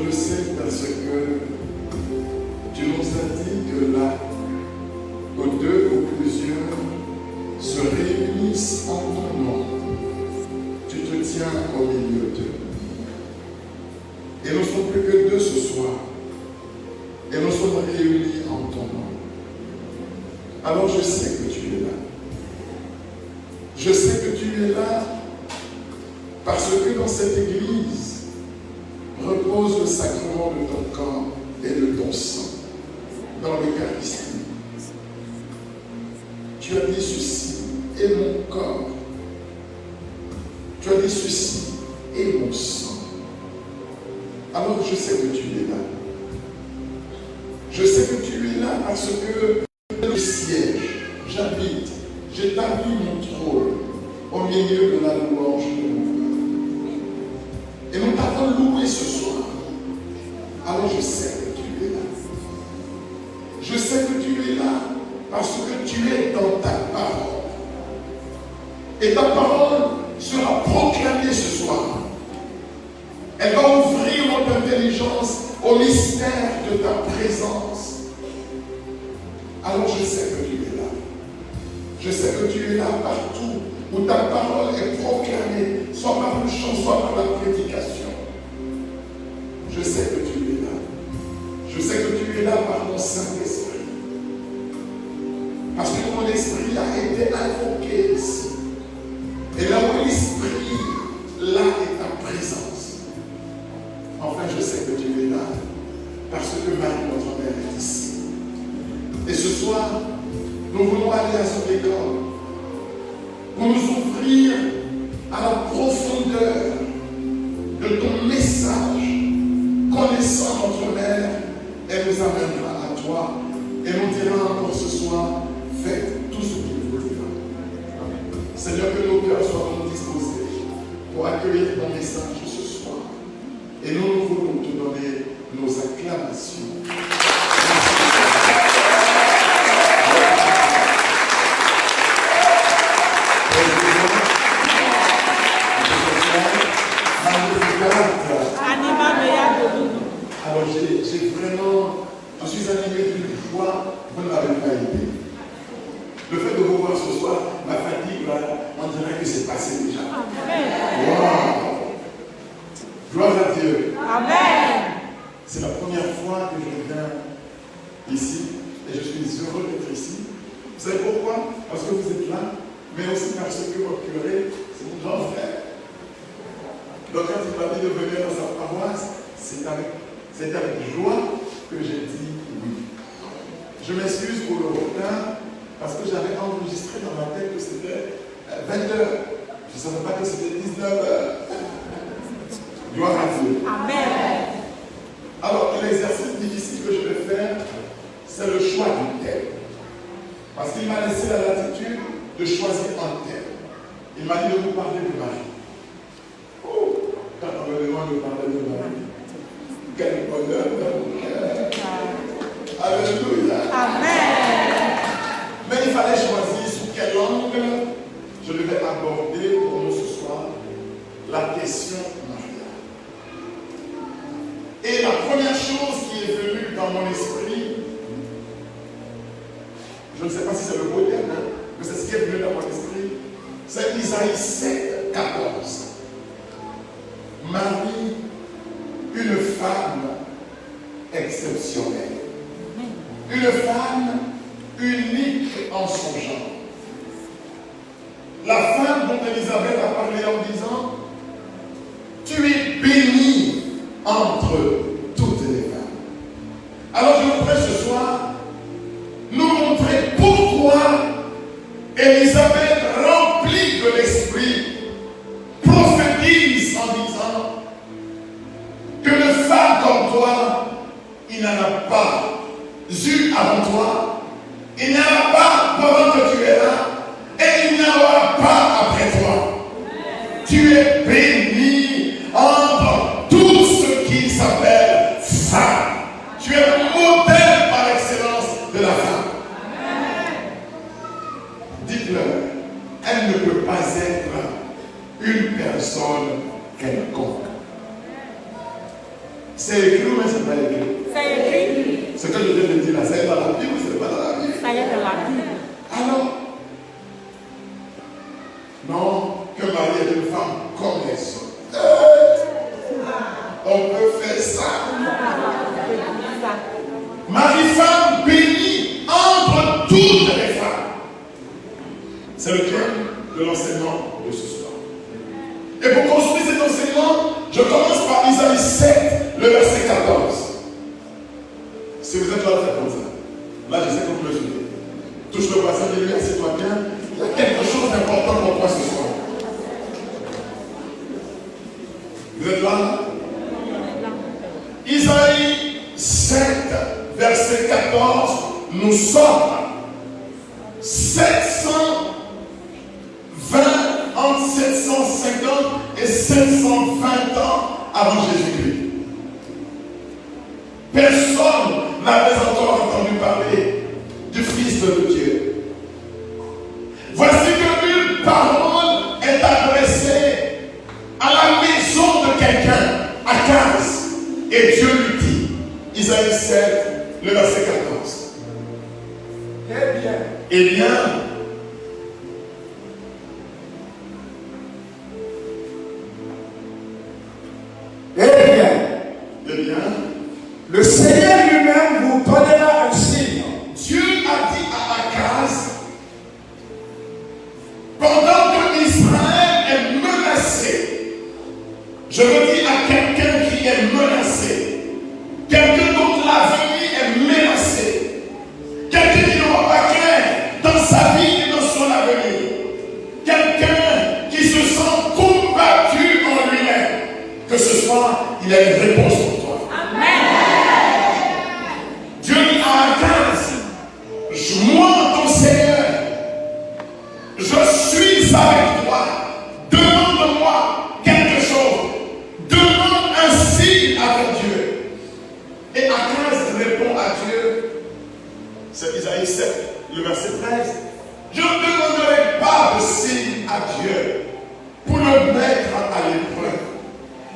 le sais parce que tu nous as dit que là, où deux ou plusieurs se réunissent en ton nom, tu te tiens au milieu d'eux. Et nous ne sommes plus que deux ce soir. Et nous sommes réunis en ton nom. Alors je sais que tu es là. Je sais que tu es là parce que dans cette église repose le sacrement de ton corps et de ton sang dans l'Eucharistie. Tu as dit ceci est mon corps. Tu as dit ceci est mon sang. Alors je sais que tu es là. Je sais que tu es là parce que le siège, j'habite, j'établis mon trône au milieu de la louange de mon cœur. Et nous t'avons loué ce soir. Alors je sais que tu es là. Je sais que tu es là parce que tu es dans ta parole. Et ta parole sera proclamée ce soir. Elle va ouvrir notre intelligence au mystère de ta présence. Alors je sais que tu es là. Je sais que tu es là partout où ta parole est proclamée, soit par le chant, soit par la prédication. Je sais que tu es là. Je sais que tu es là par mon Saint-Esprit. Parce que mon esprit a été invoqué ici. Et là où l'esprit, là est ta présence. Enfin, je sais que tu es là. Parce que Marie, notre mère, est ici. Et ce soir, nous voulons aller à son école pour nous ouvrir à la profondeur de ton message. Connaissant notre mère, elle nous amènera à toi et nous dira encore ce soir, faites tout ce qu'il vous dira. Seigneur, que nos cœurs soient disposés pour accueillir ton message ce soir. Et nous voulons te donner nos acclamations. Alors j'ai vraiment, je suis animé d'une joie, vous ne m'avez pas aidé. Le fait de vous voir ce soir, ma fatigue, on dirait que c'est passé déjà. Wow. Gloire à Dieu. Amen. C'est la première fois que je viens ici et je suis heureux d'être ici. Vous savez pourquoi? Parce que vous êtes là, mais aussi parce que votre curé, c'est mon grand frère. Donc quand il m'a dit de venir dans sa paroisse, c'est avec joie que j'ai dit oui. Je m'excuse pour le retard parce que j'avais enregistré dans ma tête que c'était 20h. Je ne savais pas que c'était 19h. Gloire à Dieu. Amen. Alors l'exercice difficile que je vais faire, c'est le choix du thème. Parce qu'il m'a laissé la latitude de choisir un thème. Il m'a dit de vous parler de Marie. Oh, quand on me demande de parler de Marie, quel bonheur dans mon cœur. Alléluia. Amen. Mais il fallait choisir sous quel angle je devais aborder pour nous ce soir la question mariale. Et la première chose qui est venue dans mon esprit, je ne sais pas si c'est le beau terme, mais c'est ce qui est venu dans mon esprit, c'est Isaïe 7, 14. Marie, une femme exceptionnelle. Une femme unique en son genre. La femme dont Élisabeth a parlé en disant, tu es bénie entre toutes les femmes. Alors je voudrais ce soir nous montrer pourquoi Élisabeth, remplie de l'esprit, prophétise en disant que une femme comme toi, il n'en a pas eu avant toi, il n'y en a pas pendant que tu es là, et il n'y en aura pas après toi. Tu es béni entre tout ce qui s'appelle femme. Tu es le modèle par excellence de la femme. Dites-leur, elle ne peut pas être une personne quelconque. C'est c'est écrit ou mais c'est pas écrit? C'est écrit. Ce que je viens de dire là, c'est dans la Bible ou c'est pas dans la Bible? Ça y est dans la Bible. Alors, non, que Marie est une femme comme les autres. On peut faire ça. Marie, femme bénie entre toutes les femmes. C'est le thème de l'enseignement de ce soir. Et pour construire cet enseignement, je commence par Isaïe 7, le verset 14. Si vous êtes là, faites comme ça. Là, je sais que vous me suivez. Touche le voisin de lui, assieds-toi bien. Il y a quelque chose d'important pour toi ce soir. Vous êtes là? Isaïe 7, verset 14. Nous sommes entre 750 et 720 ans avant Jésus-Christ. Personne n'avait encore entendu parler du Fils de Dieu. Voici que une parole est adressée à la maison de quelqu'un, Akaz. Et Dieu lui dit, Isaïe 7, le verset 14. Eh bien, le Seigneur lui-même vous donnera un signe. Dieu a dit à Akaz, pendant que Israël est menacé, je le dis à quelqu'un qui est menacé, quelqu'un dont l'avenir est menacé, quelqu'un qui n'aura pas clair dans sa vie et dans son avenir, quelqu'un qui se sent combattu en lui-même, que ce soir, il a une réponse pour toi. Dieu dit à Akaz, moi ton Seigneur, je suis avec toi, demande-moi quelque chose, demande un signe avec Dieu. Et Akaz répond à Dieu, c'est Isaïe 7, le verset 13, je ne demanderai pas de signe à Dieu pour le mettre à l'épreuve.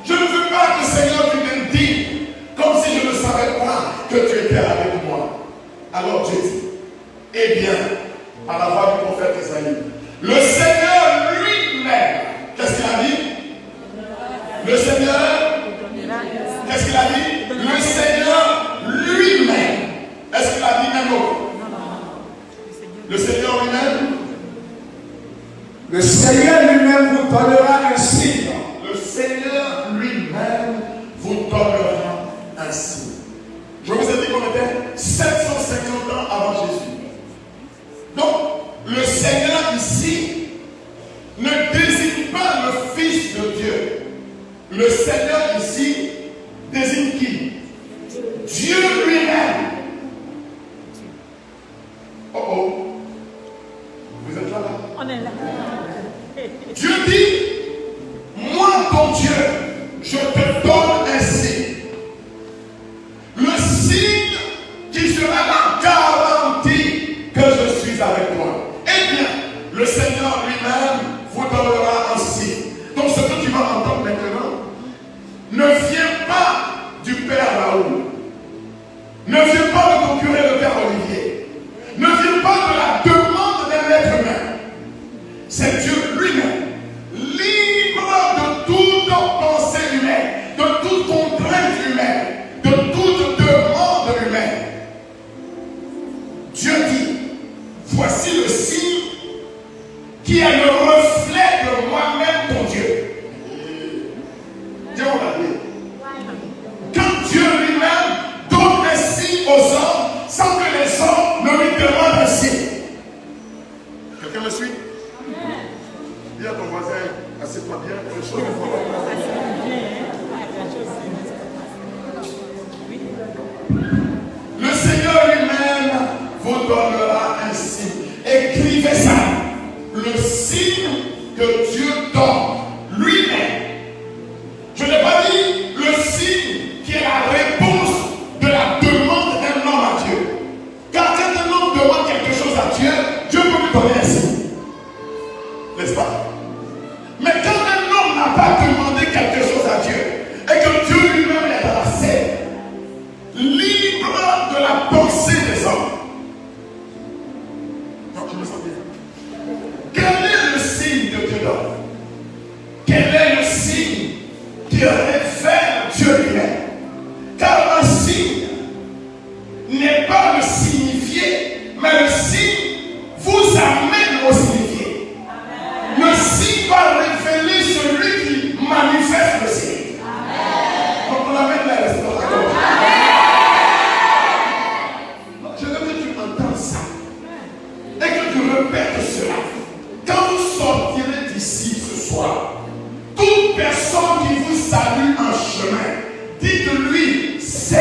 Je ne veux pas que le Seigneur me dise, comme si je ne savais pas que tu étais avec moi. Alors Dieu dit, eh bien, par la voix du prophète Isaïe, le Seigneur lui-même, qu'est-ce qu'il a dit? Le Seigneur, qu'est-ce qu'il a dit? Le Seigneur lui-même. Est-ce qu'il a dit un autre? Le Seigneur lui-même? Le Seigneur lui-même vous donnera un signe. Le Seigneur lui-même vous donnera un signe. Je vous ai dit qu'on était 750 ans avant Jésus. Donc, le Seigneur ici ne désigne pas le Fils de Dieu. Le Seigneur ici désigne qui? Dieu lui-même. Oh oh. Vous êtes là? On est là. Dieu dit, moi ton Dieu, je te donne un signe. Le signe qui sera la garantie que je suis avec toi. Eh bien, le Seigneur lui-même vous donnera un signe. Donc ce que tu vas entendre maintenant ne vient pas du Père Raoul, ne vient pas de ton curé le Père Olivier, ne vient pas de la demande d'un être humain. C'est Dieu lui-même, libre de toute pensée humaine, de toute contrainte humaine, de toute demande humaine. Dieu dit, voici le signe qui est le reflet de moi-même, ton Dieu. Dieu on l'a dit. Quand Dieu lui-même donne un signe aux hommes, sans que les hommes ne lui demandent un signe. Quelqu'un me suit? Dis à ton voisin, assieds-toi bien, quelque chose. Le Seigneur lui-même vous donnera un signe. Écrivez ça. Le signe que Dieu donne lui-même. Je n'ai pas dit le signe qui est la réponse de la demande d'un homme à Dieu. Car quand un homme demande quelque chose à Dieu, Dieu peut lui donner un signe. N'est-ce pas? Mais quand un homme n'a pas demandé quelque chose à Dieu, et que Dieu lui-même est dans la scène, pensée des hommes. Donc, je me sens bien. Quel est le signe de Dieu d'homme? Quel est le signe qui révèle Dieu lui-même? Car un signe n'est pas le signifié, mais le signe vous amène au signifié. Le signe va révéler celui qui manifeste le signe. Donc on amène la restauration. Je veux que tu entends ça et que tu répètes cela. Quand vous sortirez d'ici ce soir, toute personne qui vous salue en chemin, dites-lui 7-14.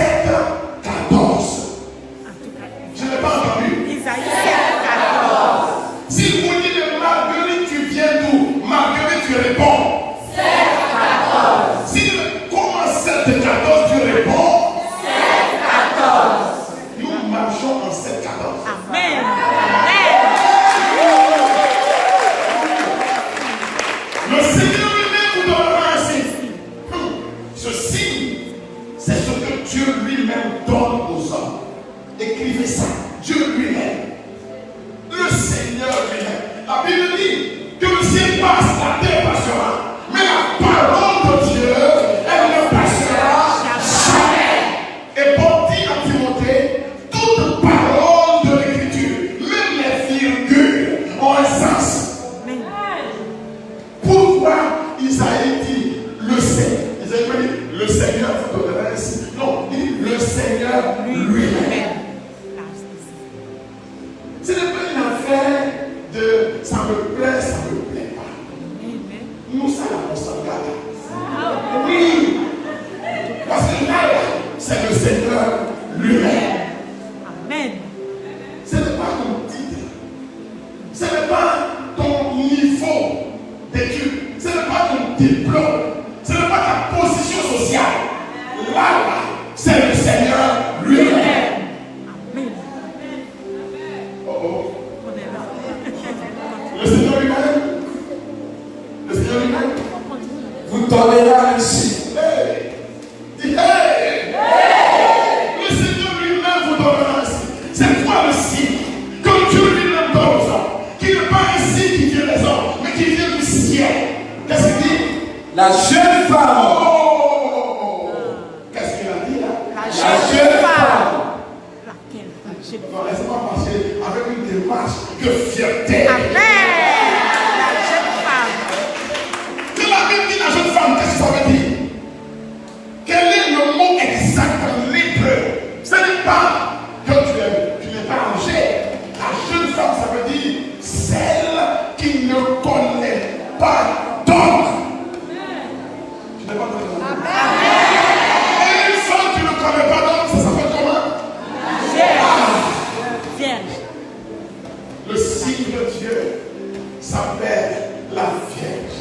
Je n'ai pas entendu. Isaïe 7-14. Si vous dites Marguerite, tu viens d'où? Marguerite, tu réponds 7-14. Si commence 7-14, tu réponds 7-14. Nous marchons en 7-14. Amen. Le Seigneur lui-même vous donnera un signe. Ce signe, c'est ce que Dieu lui-même donne aux hommes. Écrivez ça. Dieu lui-même. Le Seigneur lui-même. La Bible dit que le ciel passe, la terre passera. Mais la parole de Dieu, elle ne passera jamais. Et Paul dit à Timothée, toute parole de l'Écriture, même les virgules, ont un sens. Pourquoi Isaïe dit le Seigneur? Isaïe dit le Seigneur vous donnera ainsi. Non, il dit le Seigneur lui-même. Ce n'est pas une affaire de ça me plaît, ça ne me plaît pas. Nous, ça on s'en garde. Oui. Parce que là, c'est le Seigneur lui-même. Amen. Ce n'est pas ton titre. Ce n'est pas ton niveau d'études. Ce n'est pas ton diplôme. Ce n'est pas ta position sociale. Là, c'est le Seigneur lui-même. Amen. Oh oh. On est là. Le Seigneur lui-même. Le Seigneur lui-même. Vous donnera ici. Hey! Dis hey! Hey! Le Seigneur lui-même vous donnera un signe. C'est quoi le signe que Dieu lui-même donne aux hommes? Qui n'est pas un signe qui vient des hommes, mais qui vient du ciel. Qu'est-ce qu'il dit? La jeune femme. Oh! Qu'est-ce qu'il a dit là? La jeune jeune femme. femme. Laquelle? La jeune Non, laissez-moi passer avec une démarche de fierté. Amen. La jeune femme. Que la Bible dit la jeune femme, qu'est-ce que ça veut dire? Quel est le mot exact en hébreu? Ce n'est pas que tu n'es pas âgé. La jeune femme, ça veut dire celle qui ne connaît pas d'homme. Tu n'es pas d'homme. Et une femme qui ne connaît pas d'homme, ça s'appelle comment? Vierge. Le signe de Dieu s'appelle la Vierge.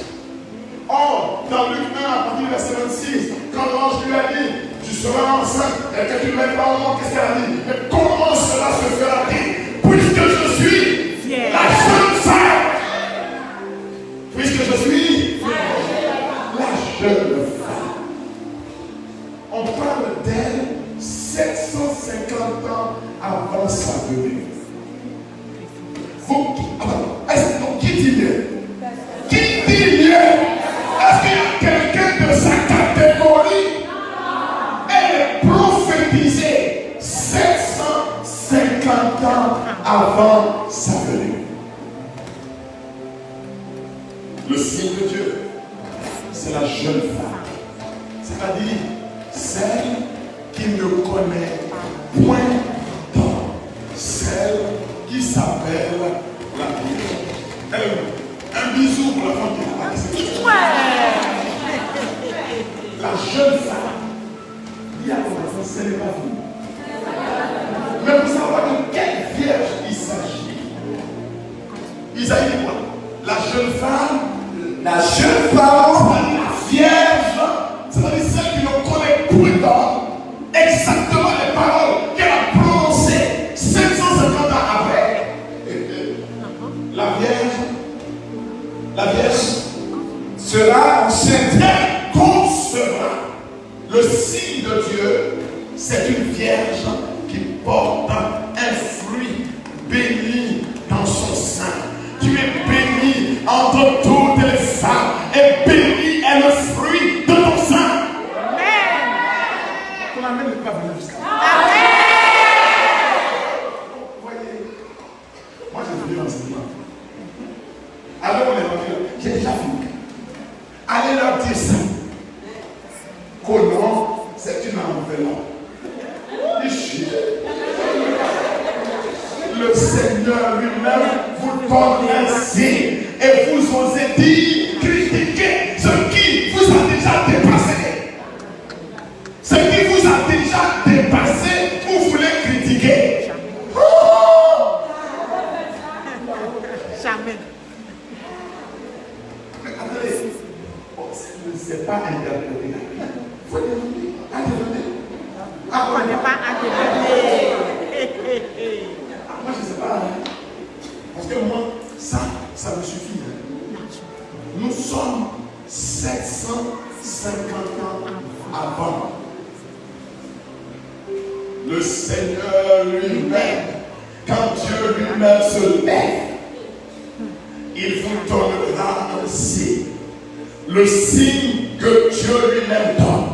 Or, dans Luc 1, à partir du verset 26, quand l'ange lui a dit, tu seras enceinte et que tu ne mets pas au monde, qu'est-ce qu'elle a dit? Mais comment cela se fera-t-il? Puisque je suis la jeune femme. Puisque je suis la jeune femme. On parle d'elle 750 ans avant sa venue. Qui dit mieux? Qui dit mieux? Est-ce qu'il y a quelqu'un de sa catégorie? Elle est prophétisée 750 ans avant sa venue. Le signe de Dieu, c'est la jeune femme. C'est-à-dire celle qui ne connaît point d'homme. Celle qui s'appelle la Vierge. Un bisou pour la femme qui est là. La jeune femme. Il y a ton enfant, ce n'est pas vous. Mais vous savez de quelle vierge il s'agit? Isaïe dit quoi? La jeune femme. La jeune femme. La vierge. C'est-à-dire celle qui ne connaît point d'homme. Exactement les paroles qu'elle a prononcées 750 ans après. La vierge sera enceinte. Elle concevra. Le signe de Dieu, c'est une vierge qui porte un fruit béni dans son sein. Tu es béni entre toutes les femmes et béni est le fruit de ton sein. Ton amen n'est pas venu jusqu'à moi. Vous voyez, moi j'ai fini l'enseignement. Alors on est rentré là, j'ai déjà fini. Allez leur dire ça. Qu'au nom, c'est une enveloppe. Le Seigneur lui-même vous donne un signe et vous osez dire, critiquer ce qui vous a déjà dépassé. Ce qui vous a déjà dépassé, vous voulez critiquer. Jamais. Mais attendez, c'est pas interprété. Il faut demander. On n'est pas à demander. Moi, je ne sais pas. Parce que moi, ça me suffit. Nous sommes 750 ans avant. Le Seigneur lui-même, quand Dieu lui-même se lève, il vous donnera un signe. Le signe que Dieu lui-même donne,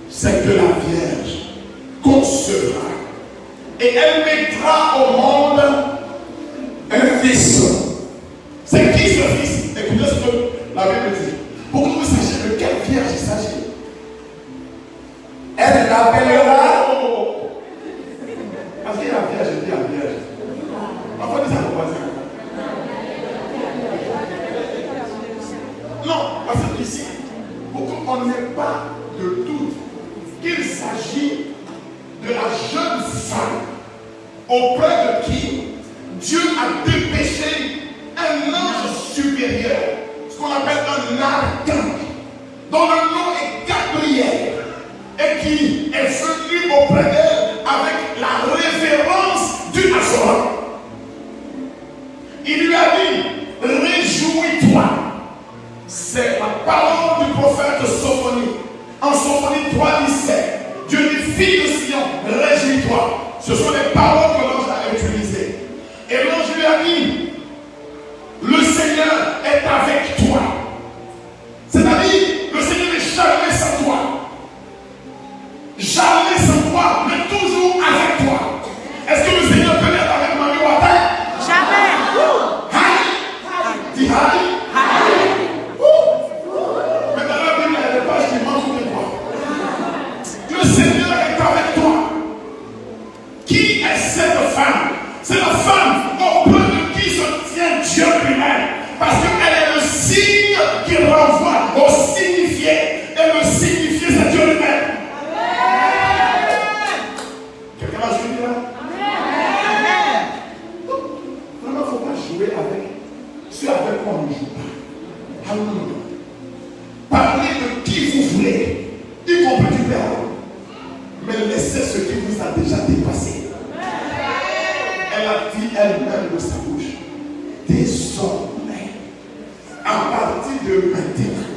c'est que la Vierge concevra et elle mettra au monde un fils. C'est qui ce fils? Écoutez ce que la Bible dit. Pour que vous sachiez de quelle vierge il s'agit. Elle l'appellera. Parce qu'il y a la vierge, je dis la vierge. Enfin, ça ne passe pas. Non, parce que ici, pour qu'on n'ait pas de doute qu'il s'agit de la jeune femme auprès de qui Dieu a dépêché un ange supérieur, ce qu'on appelle un archange, dont le nom est Gabriel, et qui est venu auprès d'elle avec la révérence du Nazareth. Il lui a dit, réjouis-toi. C'est la parole du prophète Sophonie. En Sophonie 3:17. Dieu dit, fille de Sion, réjouis-toi. Ce sont les paroles que l'ange a utilisées. Et l'ange lui a dit, le Seigneur est avec toi. C'est-à-dire, le Seigneur n'est jamais sans toi. Jamais sans toi, mais toujours avec toi. Est-ce que le Seigneur peut être avec Mamie Ouattara? Jamais. Aïe. Dis aïe. Mais dans la Bible, il y a des pages qui manquent de toi. Le Seigneur est avec toi. Qui est cette femme? C'est la femme auprès de qui se tient Dieu lui-même. Parce qu'elle est le signe qui renvoie au signifié. Et le signifié, c'est Dieu lui-même. Quelqu'un va suivre là? Vraiment, il ne faut pas jouer avec ce avec quoi on ne joue pas. Alléluia. Parlez de qui vous voulez, y compris du Père. Mais laissez ce qui vous a déjà dépassé. Elle a dit elle-même de sa bouche, désormais, à partir de maintenant,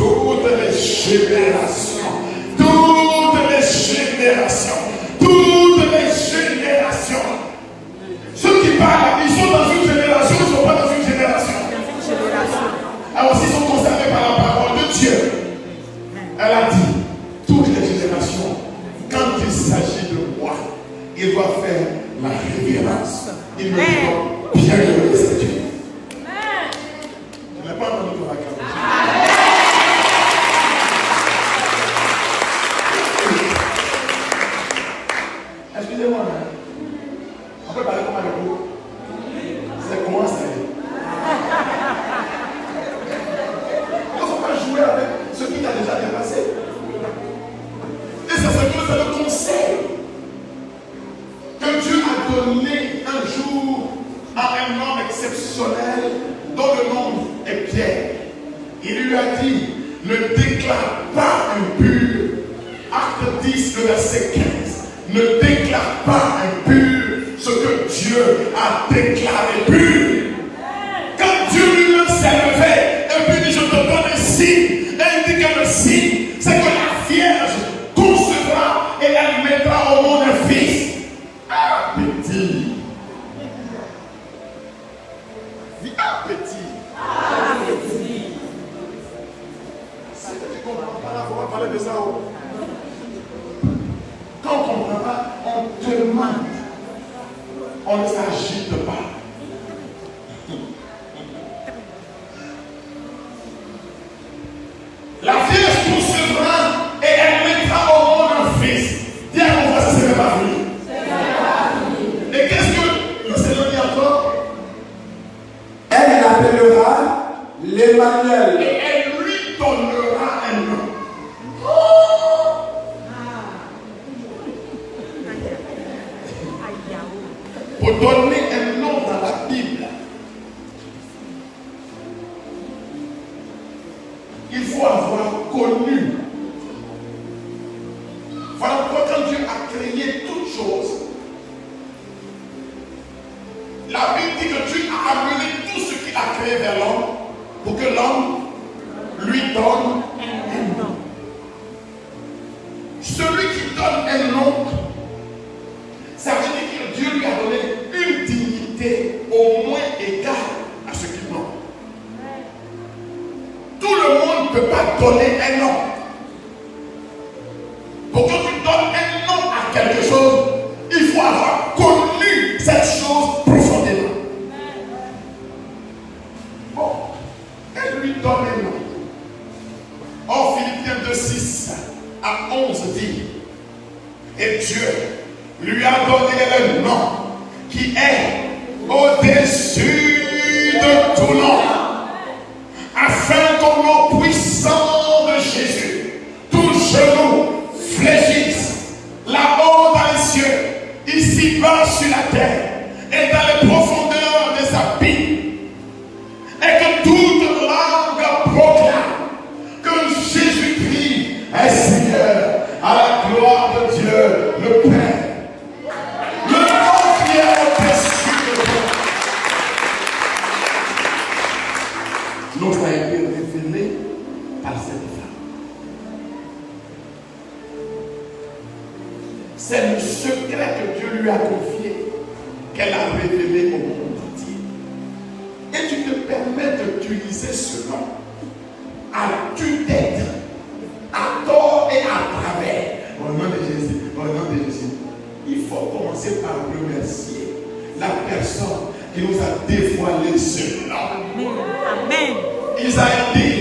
toutes les générations, ceux qui parlent, ils sont dans une génération, ils ne sont pas dans une génération. Alors s'ils sont concernés par la parole de Dieu, elle a dit, toutes les générations, quand il s'agit de moi, il doit faire la révérence. Il me dit, bien que le Dieu. Je n'ai pas entendu ton acclamation. Excusez-moi, on peut parler comme avec vous. C'est comment ça est. Il ne faut pas jouer avec ce qui t'a déjà dépassé. Et c'est le conseil que Dieu a donné un jour à un homme exceptionnel dont le nom est Pierre. Il lui a dit, ne déclare pas impur. Acte 10, le verset 15. Ne déclare pas impur ce que Dieu a déclaré pur. Quand Dieu lui-même s'est levé et puis dit, je te donne un signe, et il dit que le signe, c'est que la Vierge concevra et elle mettra au monde un fils. lentement. On ne s'agite pas. La Vierge concevra et elle mettra au monde un fils. Dis à mon frère, ça n'est pas fini. Et qu'est-ce que le Seigneur dit encore? Elle l'appellera l'Emmanuel. Et elle lui donnera un nom. Pour donner un nom dans la Bible, il faut avoir connu. Voilà pourquoi quand Dieu a créé toutes choses, la Bible dit que Dieu a amené tout ce qu'il a créé vers l'homme pour que l'homme lui donne un nom. Celui qui donne un nom, ça veut dire que Dieu lui a donné une dignité au moins égale à ce qu'il donne. Tout le monde ne peut pas donner un nom. Pour que tu donnes un nom à quelque chose, il faut avoir connu cette chose profondément. Bon, elle lui donne un nom. Or, Philippiens 2:6 à 11 dit, et Dieu lui a donné le nom qui est au-dessus de tout nom, afin qu'au nom puissant de Jésus, tout genou fléchisse, là-haut dans les cieux, ici-bas sur la terre, et dans les profondeurs des abîmes, et que toute langue proclame que Jésus-Christ est Seigneur, à la gloire de Dieu le Père. Le nom qui est au-dessus de tout. Nous a été révélé par cette femme. C'est le secret que Dieu lui a confié, qu'elle a révélé au monde entier. Et tu te permets d'utiliser ce nom à tue-tête, à tort et à travers. Au nom de Jésus, au nom de Jésus, il faut commencer par remercier la personne qui nous a dévoilé ce nom. Amen. Isaïe dit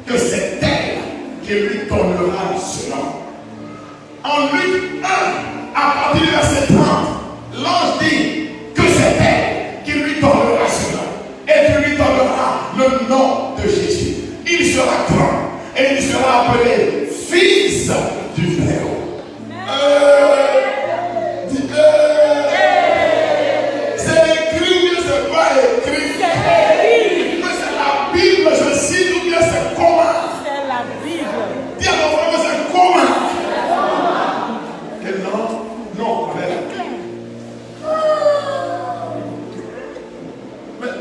que c'est elle qui lui donnera ce nom. En Luc 1, à partir du verset 30, l'ange dit que c'est elle qui lui donnera ce nom. Et tu lui donneras le nom de Jésus. Il sera grand et il sera appelé fils du Très-Haut. C'est écrit ou bien c'est pas écrit? Mais c'est la Bible, je cite, ou bien c'est comment? C'est la Bible. Dis à mon frère, mais c'est comment? Quel nom? Non, on est là. Mais,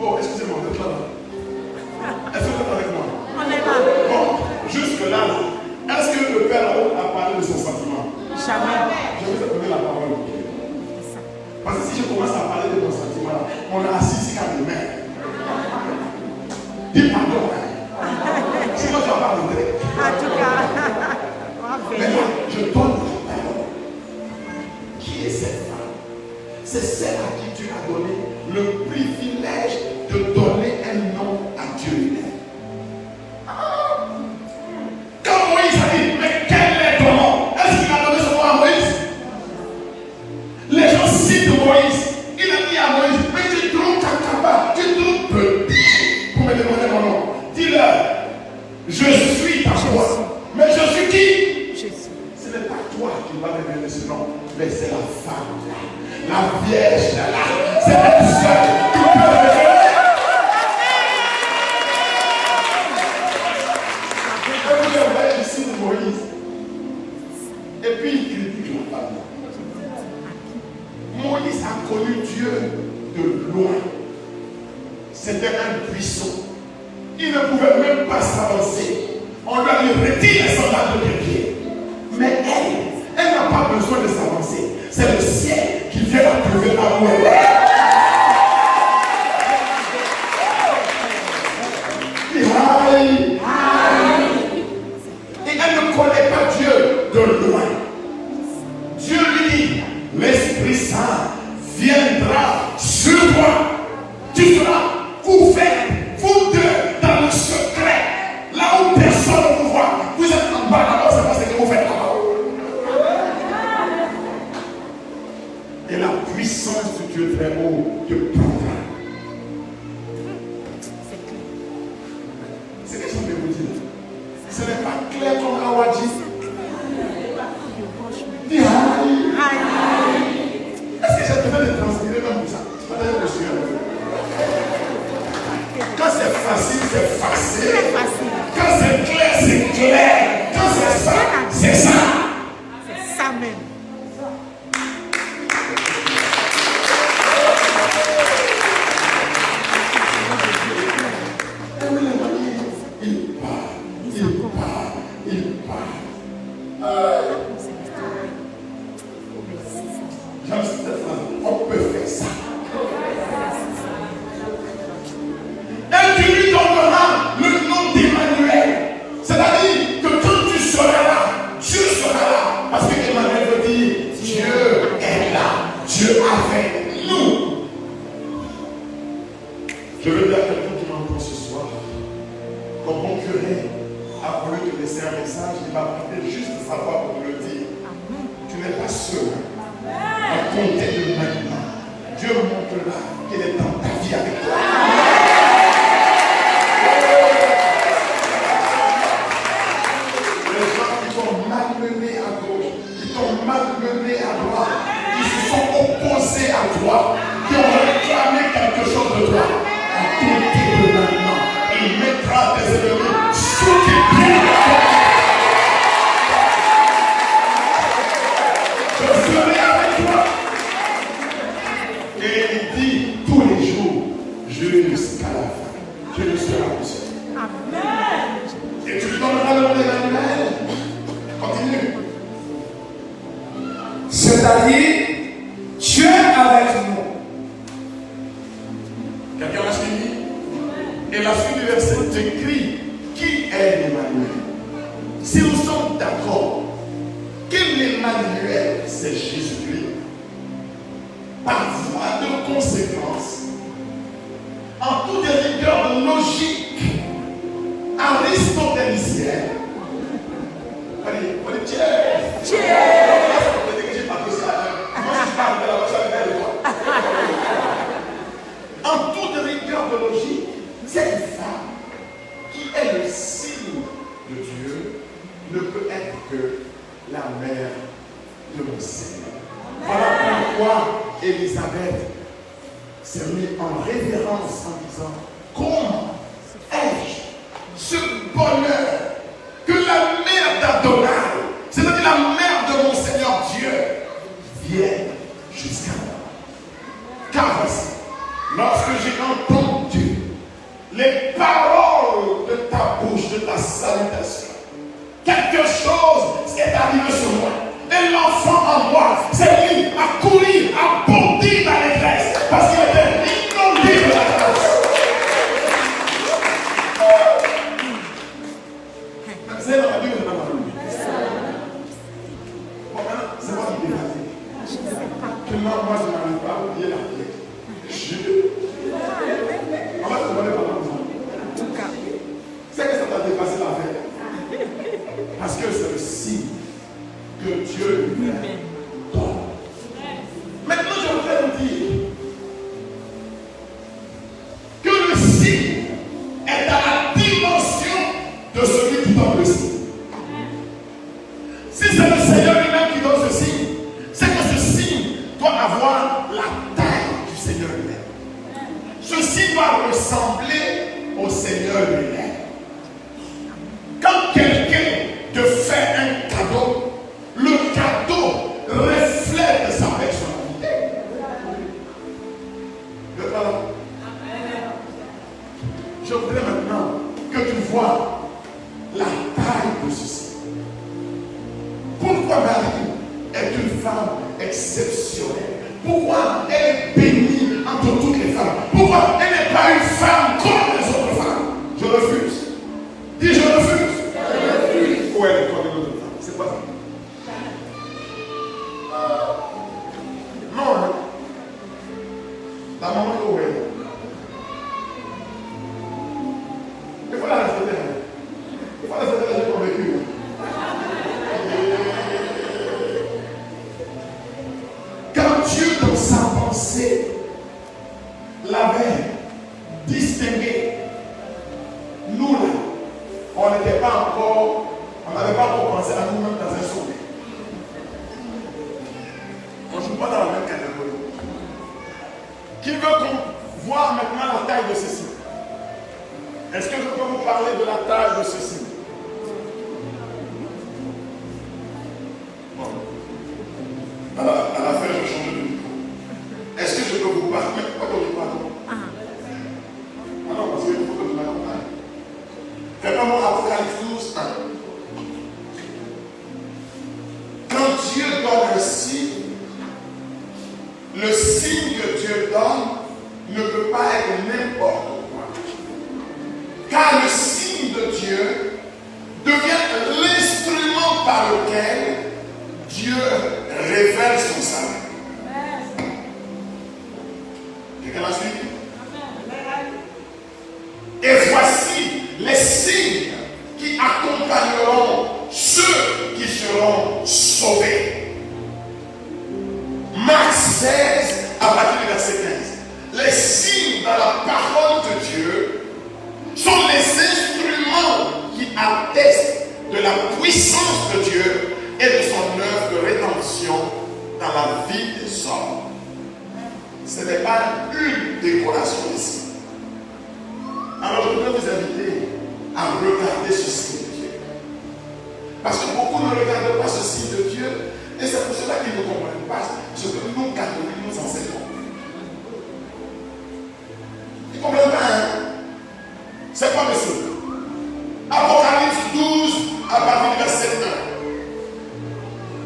oh, excusez-moi, vous êtes là. Est-ce que vous êtes avec moi? On est là. Bon, jusque-là, est-ce que le Père a parlé de ses sentiments? Jamais. Je vais te donner la parole. Parce que si je commence à parler de nos sentiments, on a assis ici qu'à demain. Dis pardon. Sinon, tu vas pas rentrer. En tout cas, on va Mais venir. là, je donne la parole. Qui est cette femme? C'est celle à qui Dieu a donné le privilège de donner un nom à Dieu lui-même. Quand Moïse a dit, mais quel est ton nom? Est-ce qu'il a donné son nom à Moïse? Les gens citent Moïse. Il a dit à Moïse, mais tu es trop cacaba, tu es trop petit pour me demander mon nom. Dis-leur, je suis ta voix. Mais je suis qui? Jésus. Ce n'est pas toi qui vas révéler ce nom, mais c'est la femme là, la vierge là. C'est elle seule qui peut révéler. Et vous avez ici Moïse. Et puis il critique la femme. Moïse a connu Dieu de loin. C'était un buisson. Il ne pouvait même pas s'avancer. On lui a dit retire les sandales de tes pieds. Mais elle n'a pas besoin de s'avancer. C'est le ciel qui vient la trouver à moi. Et elle ne connaît pas Dieu de loin. Dieu lui l'Esprit Saint viendra sur toi. Tu seras couvert, vous deux, dans le secret, là où personne ne vous voit. Vous êtes en bas là-bas, c'est pas ce que vous faites là-bas. Et la puissance du Dieu très haut te prendra. C'est ce que je vais vous dire. Ce n'est pas clair comme Awa dit. Dis aïe. Est-ce que j'ai besoin de transpirer comme ça? Attendez, monsieur. Quand c'est facile, c'est facile. Quand c'est clair, c'est clair. Quand c'est ça, c'est ça. C'est ça même. On peut faire ça. Et tu lui donneras le nom d'Emmanuel. C'est-à-dire que quand tu seras là, Dieu sera là. Parce que Emmanuel veut dire Dieu est là. Dieu avec nous. Je veux dire à quelqu'un qui m'entend ce soir, comme mon curé a voulu te laisser un message, il m'a appelé juste savoir pour me le dire. Tu n'es pas seul. À compter de maintenant, Dieu montrera qu'il est dans ta vie avec toi. Les gens qui t'ont malmené à gauche, qui t'ont malmené à droite, qui se sont opposés à toi, qui ont réclamé quelque chose de toi, à compter de maintenant, il mettra tes ennemis sous tes pieds. Je serai avec toi. Et il dit tous les jours, jusqu'à la fin, je le serai avec toi. Amen. Et tu lui donneras le nom d'Emmanuel. Continue. C'est-à-dire, Dieu avec nous. Quelqu'un l'a suivi? Et la suite du verset écrit qui est Emmanuel. Si nous sommes d'accord que l'Emmanuel, c'est Jésus-Christ, par voie de conséquence, en toute rigueur logique, aristotélicienne, allez, tiens, en toute rigueur de logique, cette femme qui est le signe de Dieu ne peut être que la mère de mon Seigneur. Voilà pourquoi Élisabeth s'est mise en révérence en disant comment ai-je ce bonheur que la mère d'Adonai, c'est-à-dire la mère de mon Seigneur Dieu, vienne jusqu'à moi. Car voici, lorsque j'ai entendu les paroles de ta bouche, de ta salutation, quelque chose est arrivé sur moi. Et l'enfant en moi s'est mis à courir, à bondir dans les graisses, parce qu'il était inondé de la grâce. C'est dans la Bible, c'est dans la Bible. Bon, maintenant, c'est moi qui défends. Que moi, je n'arrive pas à oublier la pierre. On va se demander par là. C'est que ça t'a dépassé l'affaire. Parce que c'est le signe que Dieu lui-même donne. Maintenant, je voudrais vous dire que le signe est à la dimension de celui qui donne le signe. Si c'est le Seigneur lui-même qui donne ce signe, c'est que ce signe doit avoir la taille du Seigneur lui-même. Ce signe doit ressembler au Seigneur lui-même. Quand quelqu'un te fait un cadeau, le cadeau reflète sa personnalité. Je voudrais maintenant que tu vois la taille de ceci. Pourquoi Marie est une femme exceptionnelle? Pourquoi elle est bénie entre toutes les femmes? Pourquoi elle n'est pas une femme comme les autres femmes? Je refuse. Dis je refuse. Où elle est comme les autres femmes? C'est quoi ça? Non, sommes pas dans la même catégorie. Qui veut qu'on voit maintenant la taille de ceci? Est-ce que je peux vous parler de la taille de ceci? Bon. À la fin, je vais changer de micro. Est-ce que je peux vous parler? Pourquoi je parle? Ah non, parce qu'il faut que tu m'accompagnes. Fais-moi Apocalypse 12, 1. Quand Dieu donne un signe, le signe que Dieu donne ne peut pas être n'importe quoi. Car le signe de Dieu devient l'instrument par lequel Dieu révèle son salut. Quelqu'un l'a suivi? Et voici les signes qui accompagneront ceux qui seront sauvés. Marc 16, à partir du verset 15. Les signes dans la parole de Dieu sont les instruments qui attestent de la puissance de Dieu et de son œuvre de rédemption dans la vie des hommes. Ce n'est pas une décoration ici. Alors je voudrais vous inviter à regarder ce signe de Dieu. Parce que beaucoup ne regardent pas ce signe de Dieu et c'est pour cela qu'ils ne comprennent pas ce que nous, catholiques, nous enseignons. Ils ne comprennent pas, hein? C'est quoi le signe? Apocalypse 12, à partir du verset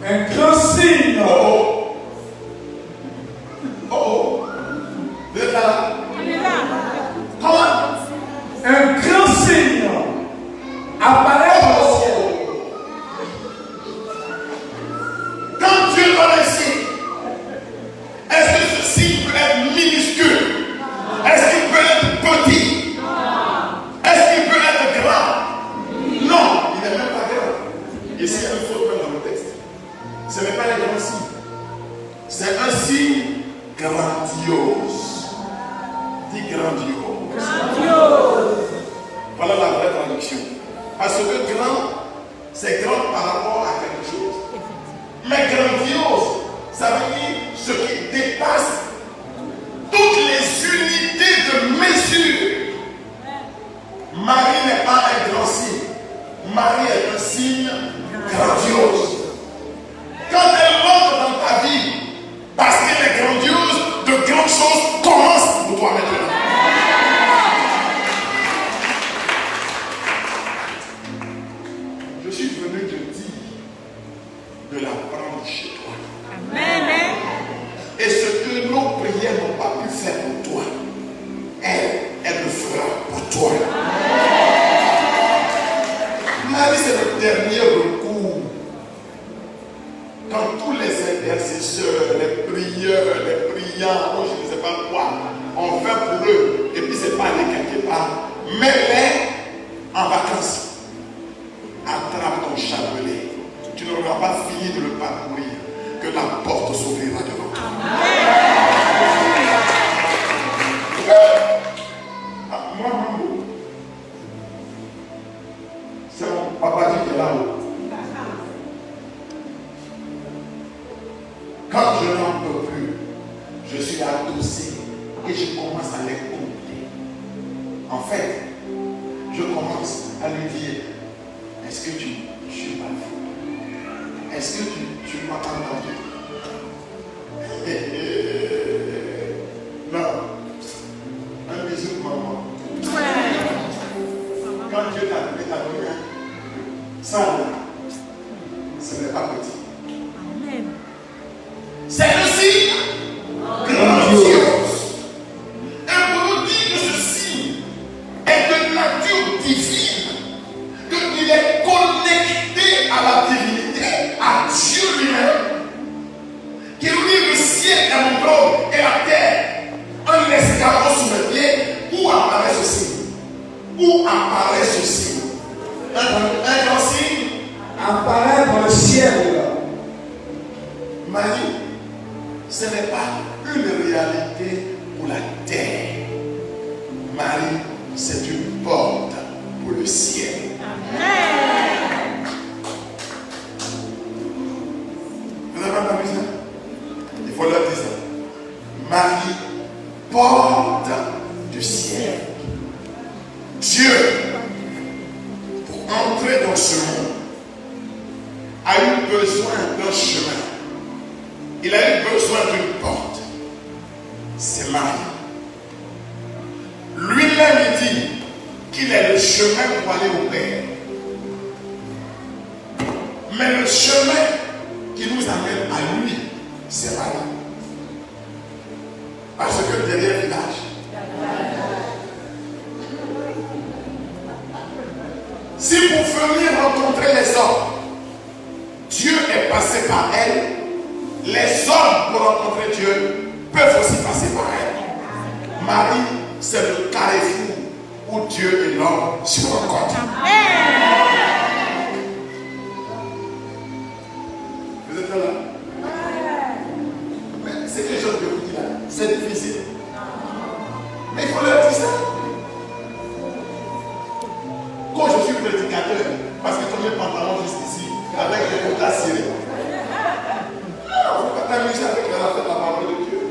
1. Un grand signe. Oh oh. Oh oh. Vous êtes là? On est là. Comment? Un grand signe apparaît dans le ciel. Quand Dieu donne un signe, est-ce que ce signe peut être minuscule? Est-ce qu'il peut être petit? Est-ce qu'il peut être grand? Non, il n'est même pas grand. Ici, il y a une faute dans le texte. Ce n'est pas un grand signe. C'est un signe grandiose. Dis grandiose. Voilà la vraie traduction. Parce que grand, c'est grand par rapport à quelque chose. Mais grandiose, ça veut dire ce qui dépasse toutes les unités de mesure. Marie n'est pas un grand signe. Marie est un signe grandiose. Quand elle rentre dans ta vie, parce qu'elle est grandiose, de grandes choses commencent pour toi maintenant. Je suis venu te dire de la prendre chez toi. Amen. Et ce que nos prières n'ont pas pu faire pour toi, elle le fera pour toi. Marie, c'est le dernier recours. Quand tous les intercesseurs, les prieurs, les priants, je ne sais pas quoi, on fait pour eux, et puis c'est pas aller quelque part, mets-les en vacances. Attrape ton chapelet. Tu n'auras pas fini de le parcourir, que la porte s'ouvrira devant toi. Moi, c'est mon papa qui est là-haut. Quand je n'en peux plus, je suis adossé et je commence à les compter. En fait, je commence à lui dire, est-ce que tu suis pas fou? Est-ce que tu m'as entendu? Non. Un bisou, maman. Quand Dieu t'a donné, ça, ce n'est pas petit. Amen. C'est le signe grandiose. Et pour nous dire que ce signe est de nature divine, qu'il est connecté à la divinité, à Dieu lui-même, qui nous dit le ciel est mon trône et la terre un escabeau sous mes pieds. Où apparaît ce signe? Où apparaît ce signe? Un grand signe Apparaît dans le ciel. Marie, ce n'est pas une réalité pour la terre. Marie, c'est une porte pour le ciel. Vous n'avez pas entendu ça? Il faut porte du ciel. Dieu, pour entrer dans ce monde, a eu besoin d'un chemin. Il a eu besoin d'une porte. C'est Marie. Lui-même dit qu'il est le chemin pour aller au Père. Mais le chemin qui nous amène à lui, c'est Marie. Parce que derrière le village, si pour venir rencontrer les hommes, Dieu est passé par elle, les hommes pour rencontrer Dieu peuvent aussi passer par elle. Marie, c'est le carrefour où Dieu et l'homme se rencontrent. Vous êtes là? Mais c'est quelque chose que vous dites là. C'est difficile. Mais il faut leur dire ça. Quand je suis prédicateur, parce que tous mes pantalons juste ici, avec des contrats serrés. Il ne faut pas t'amuser avec la parole de Dieu.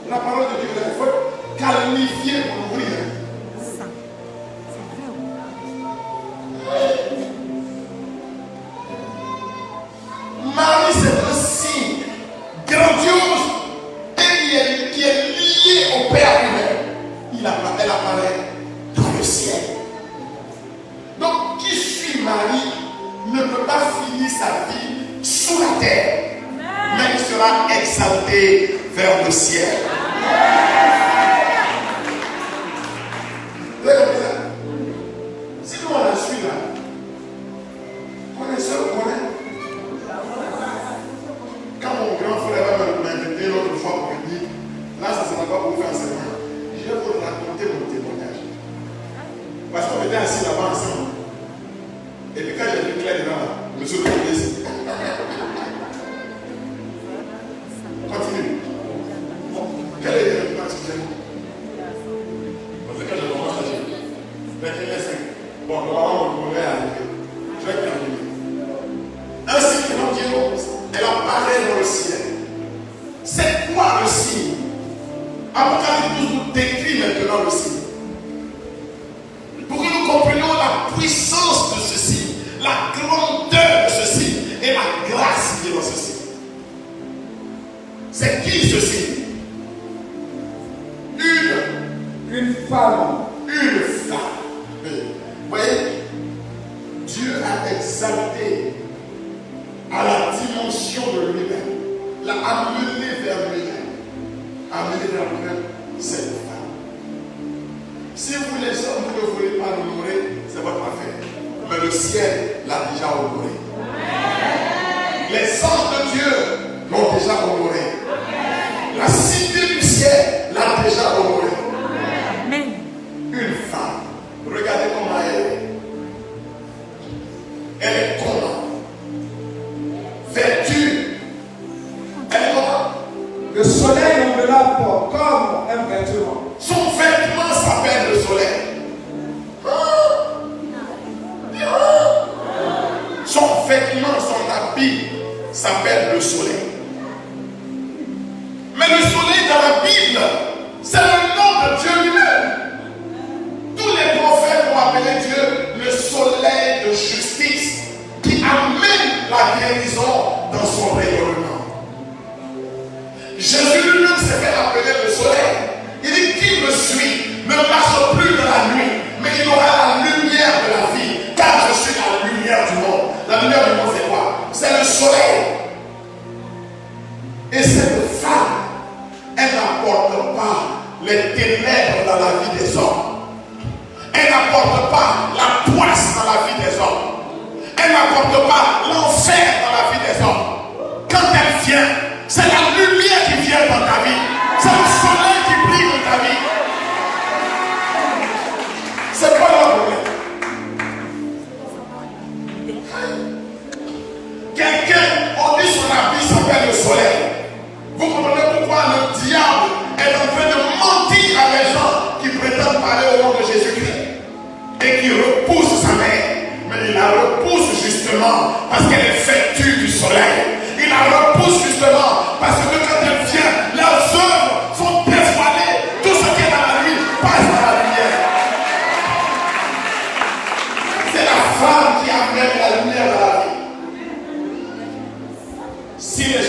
La parole de Dieu, il faut qualifier pour ouvrir. Marie, c'est un signe grandiose et qui est lié au Père lui-même. Elle apparaît dans le ciel. Donc, qui suit Marie ne peut pas finir sa vie sous la terre, mais il sera exalté vers le ciel. Vous avez compris ça? Si nous on la suit là, connaissez le connaît. Quand mon grand frère m'a invité l'autre fois pour me dire, là ça ne sera pas pour vous faire enseignement, je vais vous raconter mon témoignage. Parce qu'on était assis là-bas ensemble. Et puis quand j'ai vu Claire dedans là, je me suis retrouvé ici. Continue. Quel est le plan que j'ai? Parce que quand je commence à dire, 21,5. Bon, normalement, on pourrait arriver. Je vais terminer. Un signe grandiose, elle apparaît dans le ciel. C'est quoi le signe? Apocalypse nous décrit maintenant le signe. Pour que nous comprenions la puissance de ce signe, la grandeur de ce signe et la grâce qui est dans ce signe. C'est qui ce signe? Une femme. Une femme. Vous voyez, Dieu a exalté à la dimension de lui-même, l'a amené vers lui-même. Amené vers lui-même cette femme. Si vous les hommes vous ne voulez pas l'honorer, c'est votre affaire. Mais le ciel l'a déjà honoré. Les anges de Dieu l'ont déjà honoré. La cité du ciel l'a déjà honoré. Une femme, regardez comment elle est. Elle est comment? Vêtue. Elle est comment? Le soleil l'enveloppe comme un vêtement. Son vêtement s'appelle le soleil. Son vêtement, son habit s'appelle le soleil. Mais le soleil dans la Bible, c'est le nom de Dieu lui-même. Tous les prophètes ont appelé Dieu le soleil de justice qui amène la guérison dans son rayonnement. Jésus lui-même s'est fait appeler le soleil. Il dit qui me suit ne marche plus dans la nuit, mais il aura la lumière de la vie, car je suis la lumière du monde. La lumière du monde, c'est quoi? C'est le soleil. Et cette femme, elle n'apporte pas les ténèbres dans la vie des hommes. Elle n'apporte pas la poisse dans la vie des hommes. Elle n'apporte pas l'enfer dans la vie des hommes. Quand elle vient, c'est la lumière qui vient dans ta vie. C'est le soleil qui brille dans ta vie. C'est pas le problème. Quelqu'un, on dit son habit s'appelle le soleil. Vous comprenez pourquoi le diable est en train de mentir à les gens qui prétendent parler au nom de Jésus-Christ et qui repoussent sa mère. Mais il la repousse justement parce qu'elle est faite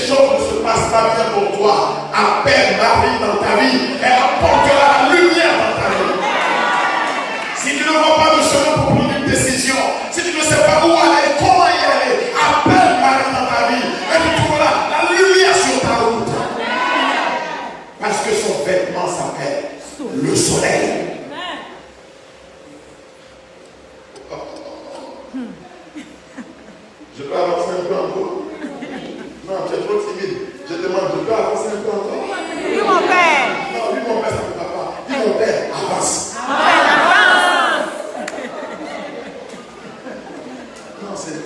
choses ne se passent pas bien pour toi, appelle Marie dans ta vie. Elle apportera la lumière dans ta vie. Si tu ne vois pas le chemin pour prendre une décision, si tu ne sais pas où aller, comment y aller, appelle Marie dans ta vie. Et tu trouveras la lumière sur ta route. Parce que son vêtement s'appelle le soleil. Je peux avancer un peu encore? Non, tu es trop timide. Je demande, je peux avancer un peu encore? Oui, mon père. Non, lui, mon père, ça ne peut pas. Dis mon père, avance. Non, c'est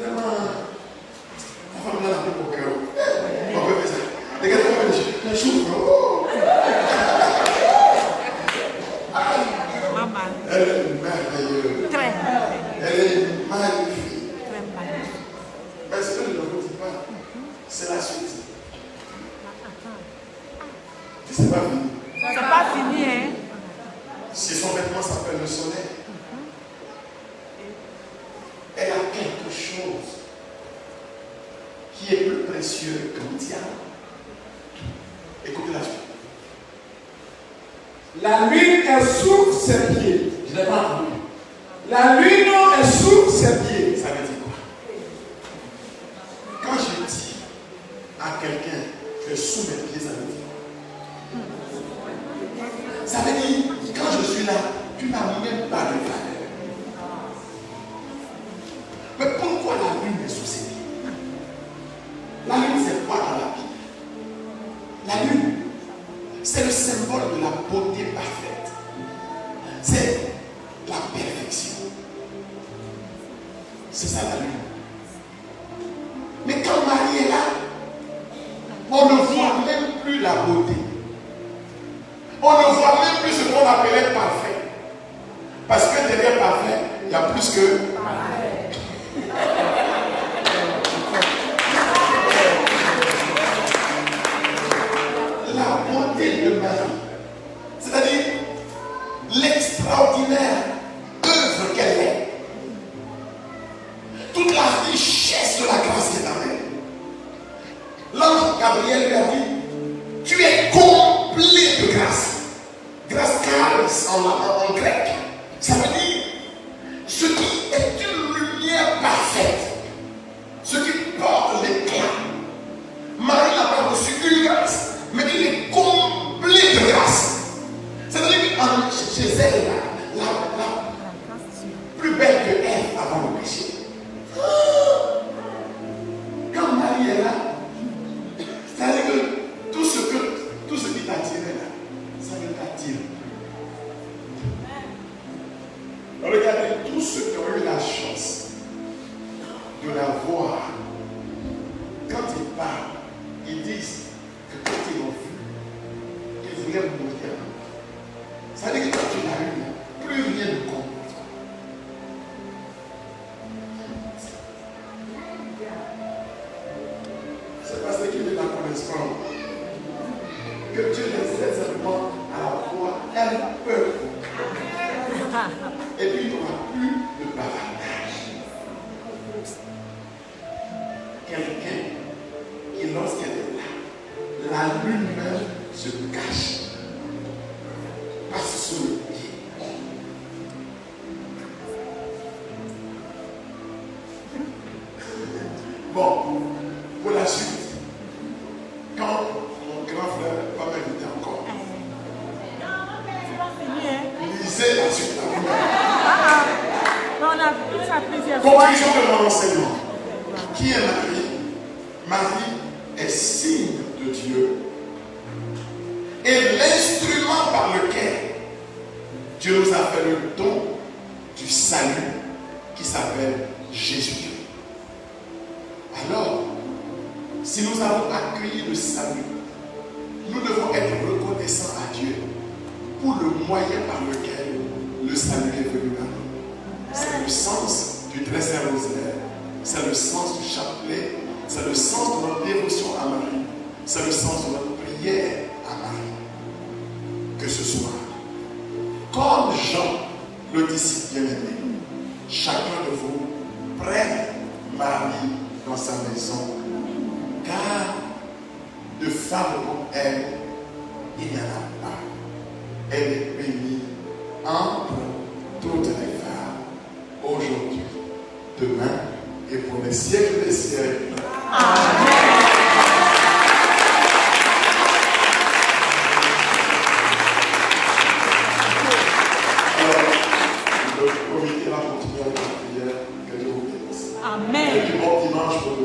vraiment. On va me la pour cœur. On peut faire ça. Regarde comment je souffre. Maman. Elle est merveilleuse. Très. Elle est magnifique. Très magnifique. Mais ce que je ne vous dis pas, c'est la suite. C'est pas fini. C'est pas fini, hein? Si son vêtement s'appelle le soleil, elle a quelque chose qui est plus précieux qu'un diamant. Écoutez la suite. La lune est sous ses pieds. Je n'ai pas entendu. La lune est sous ses pieds. Ça veut dire quoi? Quand je dis à quelqu'un que sous mes pieds, ça veut dire quoi? Ça veut dire, quand je suis là, tu n'as même pas de valeur. Mais pourquoi la lune est sous ses pieds? La lune, c'est quoi dans la Bible? La lune, c'est le symbole de la beauté parfaite. C'est la perfection. C'est ça la lune. Mais quand Marie est là, on ne voit même plus la beauté. On ne voit même plus ce qu'on appelait parfait. Parce que derrière parfait, il y a plus que parfait. La beauté de Marie, c'est-à-dire l'extraordinaire œuvre qu'elle est, toute la richesse de la grâce qui est en elle. L'ange Gabriel lui a dit, tu es complet de grâce. Grâce charis en grec. Ça veut dire ce qui est une lumière parfaite, ce qui porte l'éclat. Marie n'a pas reçu une grâce, mais il est complet de grâce. C'est-à-dire que chez elle, la plus belle que elle avant le péché. Quand Marie est là, c'est-à-dire que tout ce qui t'attirait là, ça ne t'attire. Regardez tous ceux qui ont eu la chance de la voir. Quand ils parlent, ils disent que quand ils l'ont vu, ils voulaient mourir. Ça veut dire que quand tu l'as eu, plus rien ne compte. C'est parce qu'ils ne la connaissent pas. Que Dieu les aide simplement à la voir un peu. Et puis il n'y aura plus de bavardage. Quelqu'un qui, lorsqu'elle est là, la lune même se cache, passe sous le pied. Bon, pour la suite, quand mon grand frère va m'inviter encore, lisez la suite. On a vu ça plusieurs fois. Conclusion de mon enseignement. Qui est Marie? Marie est signe de Dieu et l'instrument par lequel Dieu nous a fait le don du salut qui s'appelle Jésus-Christ. Alors, si nous avons accueilli le salut, nous devons être reconnaissants à Dieu pour le moyen par lequel le salut est venu à nous. C'est le sens du très saint rosaire, c'est le sens du chapelet, c'est le sens de notre dévotion à Marie, c'est le sens de notre prière à Marie. Que ce soit, comme Jean, le disciple bien-aimé, chacun de vous prenne Marie dans sa maison, car femme comme elle, il n'y en a pas. Elle est bénie entre toutes les femmes, aujourd'hui, demain et pour les siècles des siècles. Amen. Alors, le comité va continuer avec la prière. Que Dieu vous bénisse. Amen. Et puis bon dimanche pour